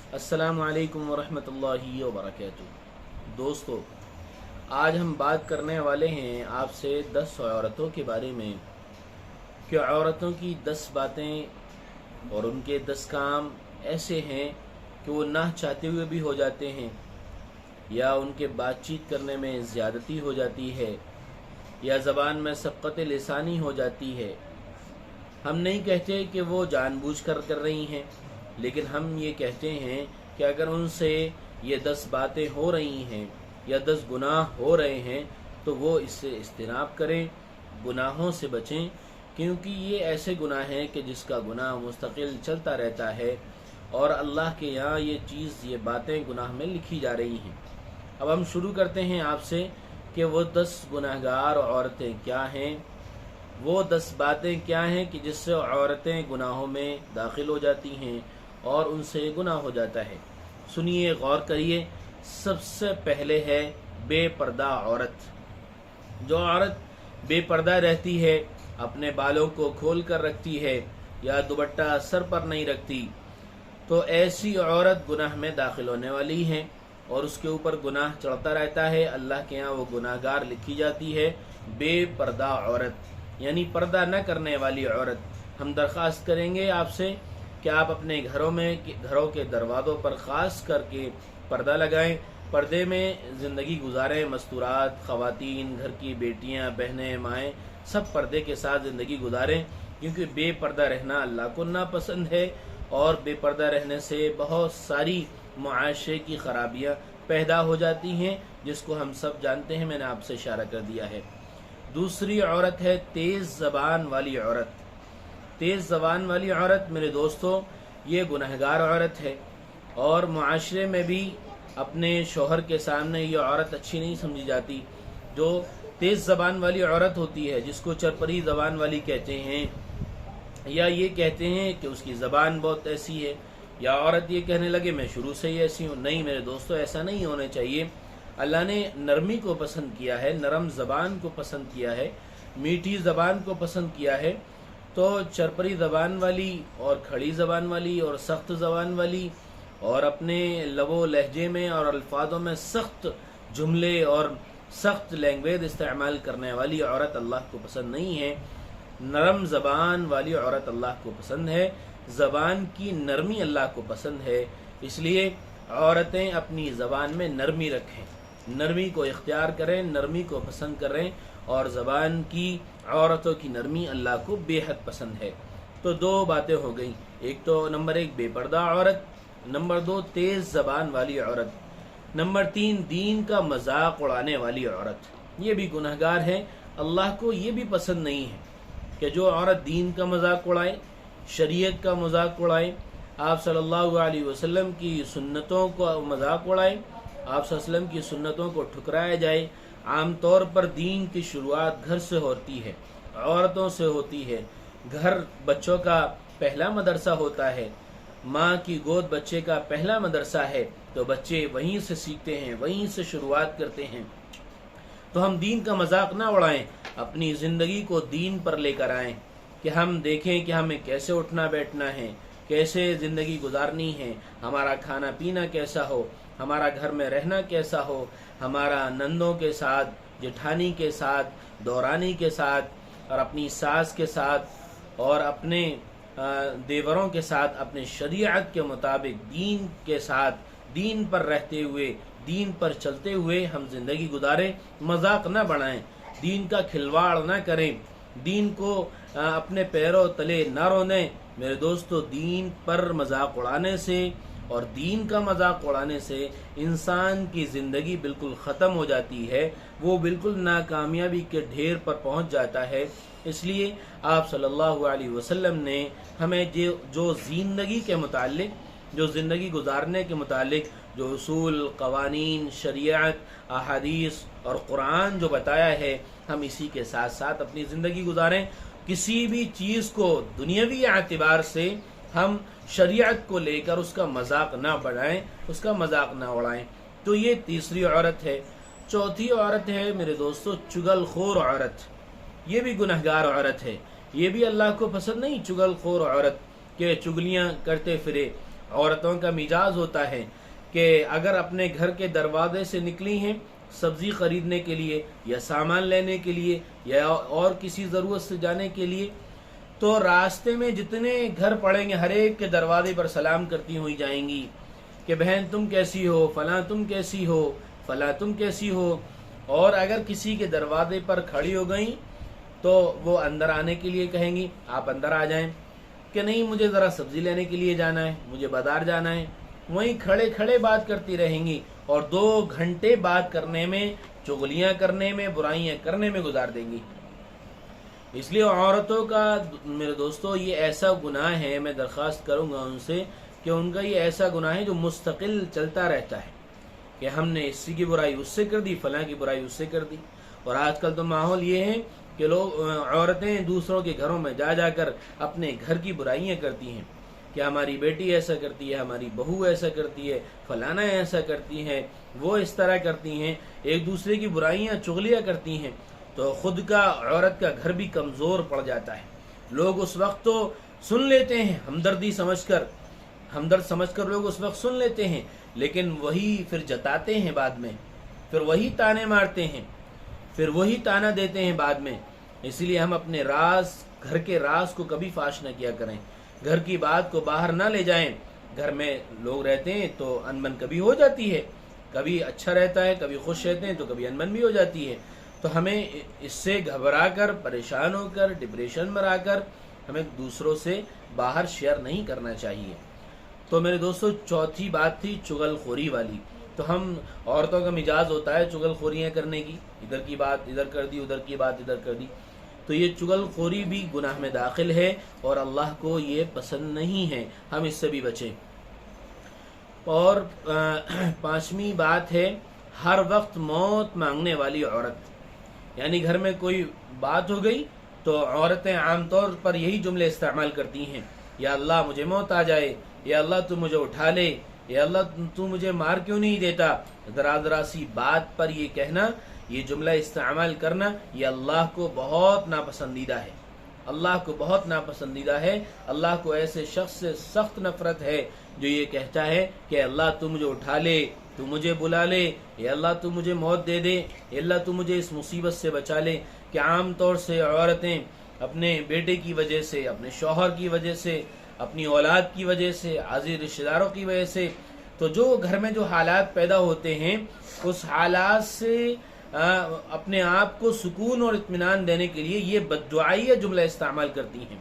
अस्सलामु अलैकुम वरहमतुल्लाहि वबरकातुहू। दोस्तों, आज हम बात करने वाले हैं आपसे 10 औरतों के बारे में कि औरतों की 10 बातें और उनके 10 काम ऐसे हैं कि वो ना चाहते हुए भी हो जाते हैं, या उनके बातचीत करने में ज़्यादती हो जाती है, या ज़बान में सबक़त लिसानी हो जाती है। हम नहीं कहते कि वो जानबूझकर कर रही हैं, लेकिन हम ये कहते हैं कि अगर उनसे ये 10 बातें हो रही हैं या 10 गुनाह हो रहे हैं तो वो इससे इज्तनाब करें, गुनाहों से बचें, क्योंकि ये ऐसे गुनाह हैं कि जिसका गुनाह मुस्तकिल चलता रहता है और अल्लाह के यहाँ ये बातें गुनाह में लिखी जा रही हैं। अब हम शुरू करते हैं आपसे कि वो 10 गुनाहगार औरतें क्या हैं, वो 10 बातें क्या हैं कि जिससे औरतें गुनाहों में दाखिल हो जाती हैं और उनसे गुनाह हो जाता है। सुनिए, गौर करिए। सबसे पहले है बेपर्दा औरत। जो औरत बेपर्दा रहती है, अपने बालों को खोल कर रखती है या दुपट्टा सर पर नहीं रखती, तो ऐसी औरत गुनाह में दाखिल होने वाली है और उसके ऊपर गुनाह चढ़ता रहता है। अल्लाह के यहाँ वो गुनाहगार लिखी जाती है। बेपर्दा औरत यानी पर्दा न करने वाली औरत। हम दरख्वास्त करेंगे आपसे कि आप अपने घरों के दरवाज़ों पर ख़ास करके पर्दा लगाएं, पर्दे में ज़िंदगी गुजारें। मस्तूरात ख़वातीन, घर की बेटियां, बहनें, माएँ सब पर्दे के साथ ज़िंदगी गुजारें, क्योंकि बेपर्दा रहना अल्लाह को नापसंद है और बेपर्दा रहने से बहुत सारी मुआशरे की खराबियाँ पैदा हो जाती हैं, जिसको हम सब जानते हैं। मैंने आपसे इशारा कर दिया है। दूसरी औरत है तेज़ ज़बान वाली औरत। तेज़ ज़बान वाली औरत मेरे दोस्तों, ये गुनहगार औरत है और मुआशरे में भी अपने शोहर के सामने ये औरत अच्छी नहीं समझी जाती। जो तेज़ ज़बान वाली औरत होती है, जिसको चरपरी ज़बान वाली कहते हैं, या ये कहते हैं कि उसकी ज़बान बहुत ऐसी है, या औरत ये कहने लगे मैं शुरू से ही ऐसी हूँ। नहीं मेरे दोस्तों, ऐसा नहीं होना चाहिए। अल्लाह ने नरमी को पसंद किया है, नरम ज़बान को पसंद किया है, मीठी ज़बान को पसंद किया है। तो चरपरी ज़बान वाली और खड़ी ज़बान वाली और सख्त ज़बान वाली और अपने लबो लहजे में और अल्फाजों में सख्त जुमले और सख्त लैंग्वेज इस्तेमाल करने वाली औरत अल्लाह को पसंद नहीं है। नरम ज़बान वाली औरत अल्लाह को पसंद है। ज़बान की नरमी अल्लाह को पसंद है। इसलिए औरतें अपनी ज़बान में नरमी रखें, नरमी को इख्तियार करें, नरमी को पसंद करें। और ज़बान की औरतों की नरमी अल्लाह को बेहद पसंद है। तो 2 बातें हो गई। एक तो नंबर 1 बेपर्दा औरत, नंबर 2 तेज़ ज़बान वाली औरत, नंबर 3 दीन का मजाक उड़ाने वाली औरत। ये भी गुनहगार है। अल्लाह को ये भी पसंद नहीं है कि जो औरत दीन का मजाक उड़ाए, शरीयत का मजाक उड़ाए, आप सल्लल्लाहु अलैहि वसल्लम की सुन्नतों को मजाक उड़ाए, आप सल्लल्लाहु अलैहि वसल्लम की सुन्नतों को ठुकराया जाए। आम तौर पर दीन की शुरुआत घर से होती है, औरतों से होती है। घर बच्चों का पहला मदरसा होता है, माँ की गोद बच्चे का पहला मदरसा है, तो बच्चे वहीं से सीखते हैं, वहीं से शुरुआत करते हैं। तो हम दीन का मजाक ना उड़ाएं, अपनी ज़िंदगी को दीन पर लेकर आएं कि हम देखें कि हमें कैसे उठना बैठना है, कैसे ज़िंदगी गुजारनी है, हमारा खाना पीना कैसा हो, हमारा घर में रहना कैसा हो, हमारा नंदों के साथ, जेठानी के साथ, दौरानी के साथ और अपनी सास के साथ और अपने देवरों के साथ अपने शरीयत के मुताबिक दीन के साथ, दीन पर रहते हुए, दीन पर चलते हुए हम जिंदगी गुजारें। मजाक न बढ़ाएं, दीन का खिलवाड़ न करें, दीन को अपने पैरों तले न रोने। मेरे दोस्तों, दीन पर मजाक उड़ाने से और दीन का मजाक उड़ाने से इंसान की ज़िंदगी बिल्कुल ख़त्म हो जाती है, वो बिल्कुल नाकामयाबी के ढेर पर पहुंच जाता है। इसलिए आप सल्लल्लाहु अलैहि वसल्लम ने हमें जो ज़िंदगी के मुतालिक, जो ज़िंदगी गुजारने के मुतालिक जो उसूल, क़वानीन, शरीयत, अहादीस और कुरान जो बताया है, हम इसी के साथ साथ अपनी ज़िंदगी गुजारें। किसी भी चीज़ को दुनियावी एतबार से हम शरीयत को लेकर उसका मजाक ना बढ़ाएं, उसका मजाक ना उड़ाएं। तो ये तीसरी औरत है। चौथी औरत है मेरे दोस्तों चुगलखोर औरत। ये भी गुनहगार औरत है। ये भी अल्लाह को पसंद नहीं। चुगलखोर औरत के चुगलियाँ करते फिरे औरतों का मिजाज होता है कि अगर अपने घर के दरवाजे से निकली हैं सब्ज़ी ख़रीदने के लिए या सामान लेने के लिए या और किसी ज़रूरत से जाने के लिए, तो रास्ते में जितने घर पड़ेंगे हर एक के दरवाजे पर सलाम करती हुई जाएंगी कि बहन तुम कैसी हो, फलां तुम कैसी हो, फलां तुम कैसी हो। और अगर किसी के दरवाजे पर खड़ी हो गई तो वो अंदर आने के लिए कहेंगी, आप अंदर आ जाएं, कि नहीं मुझे ज़रा सब्ज़ी लेने के लिए जाना है, मुझे बाज़ार जाना है। वहीं खड़े खड़े बात करती रहेंगी और 2 घंटे बात करने में, चुगलियाँ करने में, बुराइयाँ करने में गुजार देंगी। इसलिए औरतों का मेरे दोस्तों ये ऐसा गुनाह है, मैं दरख्वास्त करूँगा उनसे कि उनका ये ऐसा गुनाह है जो मुस्तकिल चलता रहता है कि हमने इसी की बुराई उससे कर दी, फलां की बुराई उससे कर दी। और आजकल तो माहौल ये है कि लोग औरतें दूसरों के घरों में जा जाकर अपने घर की बुराइयां करती हैं कि हमारी बेटी ऐसा करती है, हमारी बहू ऐसा करती है, फलाना ऐसा करती है, वो इस तरह करती हैं, एक दूसरे की बुराइयां चुगलियां करती हैं। तो खुद का औरत का घर भी कमज़ोर पड़ जाता है। लोग उस वक्त तो सुन लेते हैं हमदर्द समझकर लोग उस वक्त सुन लेते हैं, लेकिन वही फिर जताते हैं बाद में, फिर वही ताने मारते हैं, फिर वही ताना देते हैं बाद में। इसलिए हम अपने राज, घर के राज को कभी फाश न किया करें, घर की बात को बाहर ना ले जाएं। घर में लोग रहते हैं तो अनबन कभी हो जाती है, कभी अच्छा रहता है, कभी खुश रहते हैं तो कभी अनबन भी हो जाती है। तो हमें इससे घबरा कर, परेशान होकर, डिप्रेशन में आकर हमें दूसरों से बाहर शेयर नहीं करना चाहिए। तो मेरे दोस्तों चौथी बात थी चुगलखोरी वाली। तो हम औरतों का मिजाज होता है चुगलखोरियाँ करने की, इधर की बात इधर कर दी, उधर की बात इधर कर दी। तो ये चुगलखोरी भी गुनाह में दाखिल है और अल्लाह को ये पसंद नहीं है, हम इससे भी बचें। और 5वीं बात है हर वक्त मौत मांगने वाली औरत। यानी घर में कोई बात हो गई तो औरतें आमतौर पर यही जुमले इस्तेमाल करती हैं, या अल्लाह मुझे मौत आ जाए, या अल्लाह तू मुझे उठा ले, या अल्लाह तू मुझे मार क्यों नहीं देता। दरा सी बात पर ये कहना, ये जुमला इस्तेमाल करना, ये अल्लाह को बहुत नापसंदीदा है, अल्लाह को बहुत नापसंदीदा है। अल्लाह को ऐसे शख्स से सख्त नफरत है जो ये कहता है कि अल्लाह तू मुझे उठा ले, तू मुझे बुला ले, या अल्लाह तू मुझे मौत दे दे, या अल्लाह तू मुझे इस मुसीबत से बचा ले। कि आम तौर से औरतें अपने बेटे की वजह से, अपने शौहर की वजह से, अपनी औलाद की वजह से, आज़िज़ रिश्तेदारों की वजह से, तो जो घर में जो हालात पैदा होते हैं उस हालात से अपने आप को सुकून और इत्मीनान देने के लिए ये बद्दुआइया जुमला इस्तेमाल करती हैं,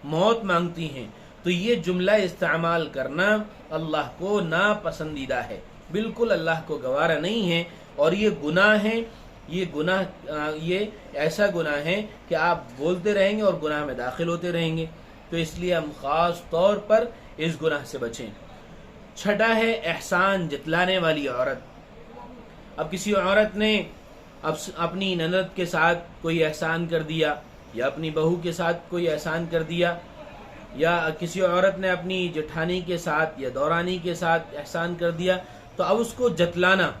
मौत मांगती हैं। तो ये जुमला इस्तेमाल करना अल्लाह को नापसंदीदा है, बिल्कुल अल्लाह को गवारा नहीं है। और ये गुनाह है, ये ऐसा गुनाह है कि आप बोलते रहेंगे और गुनाह में दाखिल होते रहेंगे। तो इसलिए हम ख़ास तौर पर इस गुनाह से बचें। छठा है एहसान जतलाने वाली औरत। अब किसी औरत ने अपनी ननद के साथ कोई एहसान कर दिया, या अपनी बहू के साथ कोई एहसान कर दिया, या किसी औरत ने अपनी जेठानी के साथ या दौरानी के साथ एहसान कर दिया, तो अब उसको जतलाना,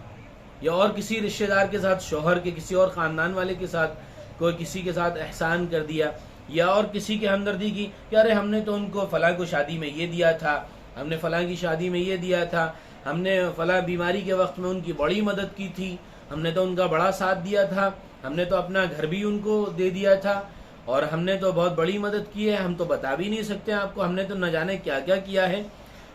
या और किसी रिश्तेदार के साथ, शौहर के किसी और ख़ानदान वाले के साथ कोई किसी के साथ एहसान कर दिया, या और किसी के हमदर्दी की कि अरे हमने तो उनको फ़लाँ को शादी में ये दिया था, हमने फ़लाँ की शादी में ये दिया था, हमने फ़लाँ बीमारी के वक्त में उनकी बड़ी मदद की थी, हमने तो उनका बड़ा साथ दिया था, हमने तो अपना घर भी उनको दे दिया था, और हमने तो बहुत बड़ी मदद की है, हम तो बता भी नहीं सकते आपको, हमने तो न जाने क्या क्या किया है।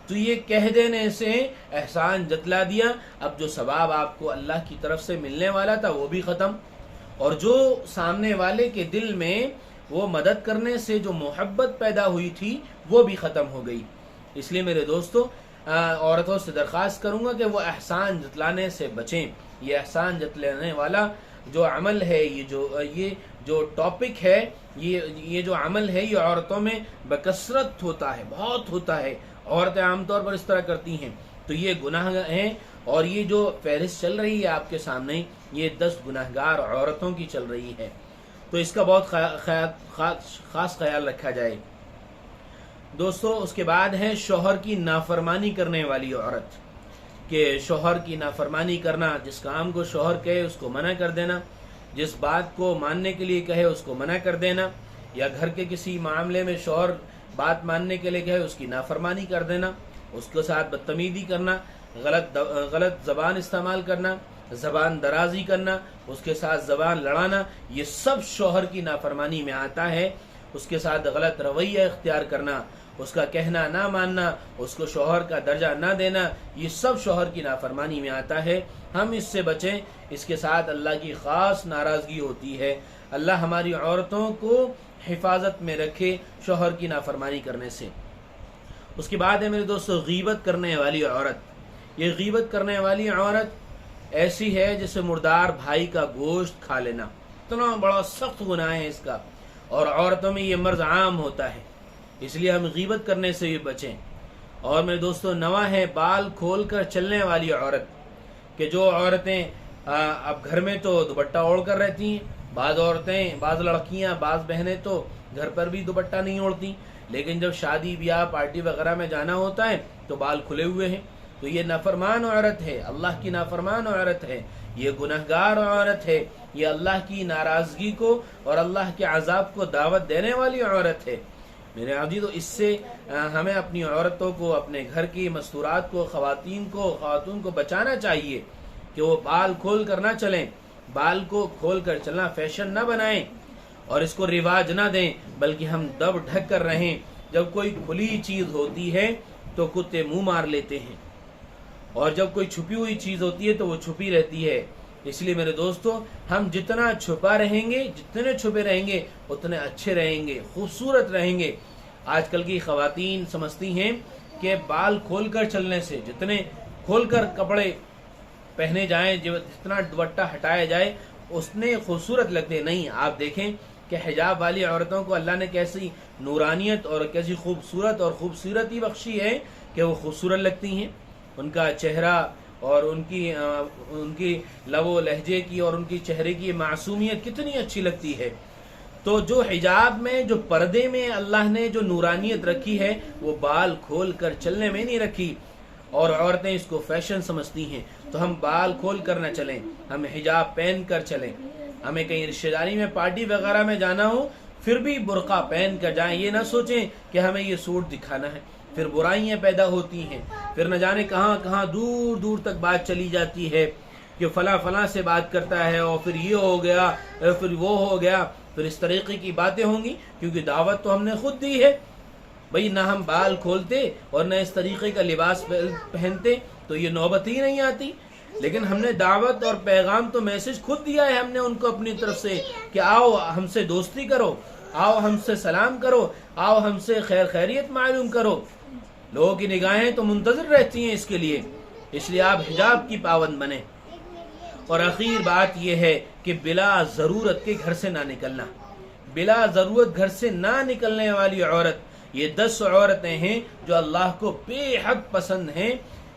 तो ये कह देने से एहसान जतला दिया। अब जो सवाब आपको अल्लाह की तरफ से मिलने वाला था वो भी ख़त्म, और जो सामने वाले के दिल में वो मदद करने से जो मोहब्बत पैदा हुई थी वो भी ख़त्म हो गई। इसलिए मेरे दोस्तों औरतों से दरख्वास्त करूँगा कि वो एहसान जतलाने से बचें। ये एहसान जतलाने वाला जो अमल है, ये जो टॉपिक है, ये जो अमल है, ये औरतों में बकसरत होता है, बहुत होता है। औरतें आमतौर पर इस तरह करती हैं। तो ये गुनाह हैं, और ये जो फहरिस्त चल रही है आपके सामने, ये 10 गुनाहगार औरतों की चल रही है। तो इसका बहुत खास ख्याल रखा जाए दोस्तों। उसके बाद है शौहर की नाफरमानी करने वाली औरत, कि शौहर की नाफरमानी करना, जिस काम को शौहर कहे उसको मना कर देना, जिस बात को मानने के लिए कहे उसको मना कर देना, या घर के किसी मामले में शौहर बात मानने के लिए कहे उसकी नाफरमानी कर देना। اس کے ساتھ بدتمیزی کرنا، غلط زبان استعمال کرنا، زبان درازی کرنا، اس کے ساتھ زبان لڑانا، یہ سب شوہر کی نافرمانی میں آتا ہے۔ اس کے ساتھ غلط رویہ اختیار کرنا، اس کا کہنا نہ ماننا، اس کو شوہر کا درجہ نہ دینا، یہ سب شوہر کی نافرمانی میں آتا ہے۔ ہم اس سے بچیں، اس کے ساتھ اللہ کی خاص ناراضگی ہوتی ہے۔ اللہ ہماری عورتوں کو حفاظت میں رکھے شوہر کی نافرمانی کرنے سے۔ اس کے بعد ہے میرے دوستو غیبت کرنے والی عورت۔ یہ غیبت کرنے والی عورت ایسی ہے جیسے مردار بھائی کا گوشت کھا لینا، اتنا بڑا سخت گناہ ہے اس کا، اور عورتوں میں یہ مرض عام ہوتا ہے، اس لیے ہم غیبت کرنے سے بھی بچیں۔ اور میرے دوستو نواں ہے بال کھول کر چلنے والی عورت، کہ جو عورتیں اب گھر میں تو دوپٹہ اوڑھ کر رہتی ہیں، بعض عورتیں، بعض لڑکیاں، بعض بہنیں تو گھر پر بھی دوپٹہ نہیں اوڑھتی، لیکن جب شادی بیاہ پارٹی وغیرہ میں جانا ہوتا ہے تو بال کھلے ہوئے ہیں، تو یہ نافرمان عورت ہے، اللہ کی نافرمان عورت ہے، یہ گنہگار عورت ہے، یہ اللہ کی ناراضگی کو اور اللہ کے عذاب کو دعوت دینے والی عورت ہے۔ میرے عزیزو، اس سے ہمیں اپنی عورتوں کو، اپنے گھر کی مستورات کو، خواتون کو بچانا چاہیے کہ وہ بال کھول کر نہ چلیں، بال کو کھول کر چلنا فیشن نہ بنائیں اور اس کو رواج نہ دیں، بلکہ ہم دب ڈھک کر رہیں۔ جب کوئی کھلی چیز ہوتی ہے تو کتے منہ مار لیتے ہیں، اور جب کوئی چھپی ہوئی چیز ہوتی ہے تو وہ چھپی رہتی ہے۔ اس لیے میرے دوستو، ہم جتنا چھپا رہیں گے، جتنے چھپے رہیں گے، اتنے اچھے رہیں گے، خوبصورت رہیں گے۔ آج کل کی خواتین سمجھتی ہیں کہ بال کھول کر چلنے سے، جتنے کھول کر کپڑے پہنے جائیں، جتنا دوپٹہ ہٹایا جائے، اتنے خوبصورت لگتے ہیں۔ نہیں، آپ دیکھیں کہ حجاب والی عورتوں کو اللہ نے کیسی نورانیت اور کیسی خوبصورت اور خوبصورتی بخشی ہے کہ وہ خوبصورت لگتی ہیں۔ ان کا چہرہ اور ان کی لب و لہجے کی اور ان کی چہرے کی معصومیت کتنی اچھی لگتی ہے۔ تو جو حجاب میں، جو پردے میں اللہ نے جو نورانیت رکھی ہے، وہ بال کھول کر چلنے میں نہیں رکھی، اور عورتیں اس کو فیشن سمجھتی ہیں۔ تو ہم بال کھول کر نہ چلیں، ہم حجاب پہن کر چلیں۔ ہمیں کہیں رشتہ داری میں، پارٹی وغیرہ میں جانا ہو، پھر بھی برقع پہن کر جائیں۔ یہ نہ سوچیں کہ ہمیں یہ سوٹ دکھانا ہے، پھر برائیاں پیدا ہوتی ہیں، پھر نہ جانے کہاں کہاں دور دور تک بات چلی جاتی ہے کہ فلاں سے بات کرتا ہے، اور پھر یہ ہو گیا، اور پھر وہ ہو گیا، پھر اس طریقے کی باتیں ہوں گی، کیونکہ دعوت تو ہم نے خود دی ہے۔ بھئی نہ ہم بال کھولتے اور نہ اس طریقے کا لباس پہنتے تو یہ نوبت ہی نہیں آتی، لیکن ہم نے دعوت اور پیغام تو میسج خود دیا ہے ہم نے ان کو اپنی طرف سے کہ آؤ ہم سے دوستی کرو، آؤ ہم سے سلام کرو، آؤ ہم سے خیر خیریت معلوم کرو۔ لوگوں کی نگاہیں تو منتظر رہتی ہیں اس کے لیے، اس لیے آپ حجاب کی پابند بنیں۔ اور آخر بات یہ ہے کہ بلا ضرورت کے گھر سے نہ نکلنا، بلا ضرورت گھر سے نہ نکلنے والی عورت، یہ 10 عورتیں ہیں جو اللہ کو بے حد پسند ہیں،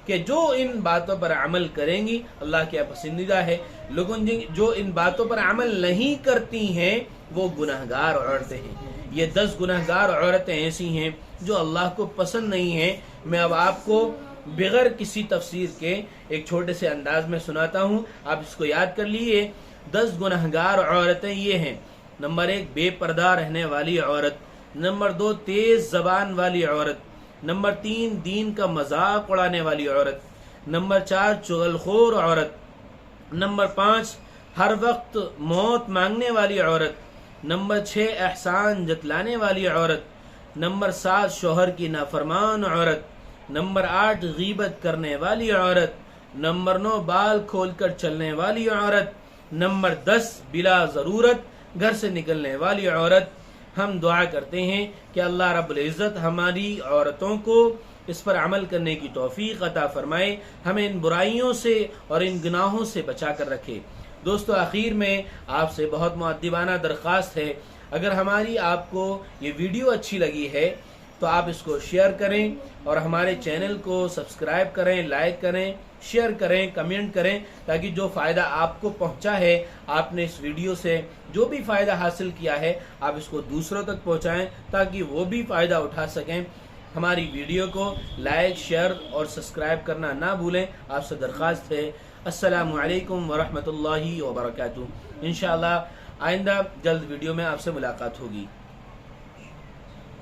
کہ جو ان باتوں پر عمل کریں گی اللہ کے پسندیدہ ہے، لیکن جو ان باتوں پر عمل نہیں کرتی ہیں وہ گناہگار عورتیں ہیں۔ یہ 10 گناہگار عورتیں ایسی ہیں جو اللہ کو پسند نہیں ہیں۔ میں اب آپ کو بغیر کسی تفسیر کے ایک چھوٹے سے انداز میں سناتا ہوں، آپ اس کو یاد کر لیجئے۔ 10 گناہگار عورتیں یہ ہیں: نمبر 1 بے پردہ رہنے والی عورت، نمبر 2 تیز زبان والی عورت، نمبر 3 دین کا مذاق اڑانے والی عورت، نمبر 4 چغل خور عورت، نمبر 5 ہر وقت موت مانگنے والی عورت، نمبر 6 احسان جتلانے والی عورت، نمبر 7 شوہر کی نافرمان عورت، نمبر 8 غیبت کرنے والی عورت، نمبر 9 بال کھول کر چلنے والی عورت، نمبر 10 بلا ضرورت گھر سے نکلنے والی عورت۔ ہم دعا کرتے ہیں کہ اللہ رب العزت ہماری عورتوں کو اس پر عمل کرنے کی توفیق عطا فرمائے، ہمیں ان برائیوں سے اور ان گناہوں سے بچا کر رکھے۔ دوستو، آخر میں آپ سے بہت مؤدبانہ درخواست ہے، اگر ہماری آپ کو یہ ویڈیو اچھی لگی ہے تو آپ اس کو شیئر کریں اور ہمارے چینل کو سبسکرائب کریں، لائک کریں، شیئر کریں، کمنٹ کریں، تاکہ جو فائدہ آپ کو پہنچا ہے، آپ نے اس ویڈیو سے جو بھی فائدہ حاصل کیا ہے، آپ اس کو دوسروں تک پہنچائیں تاکہ وہ بھی فائدہ اٹھا سکیں۔ ہماری ویڈیو کو لائک، شیئر اور سبسکرائب کرنا نہ بھولیں، آپ سے درخواست ہے۔ السلام علیکم ورحمۃ اللہ وبرکاتہ۔ انشاءاللہ آئندہ جلد ویڈیو میں آپ سے ملاقات ہوگی۔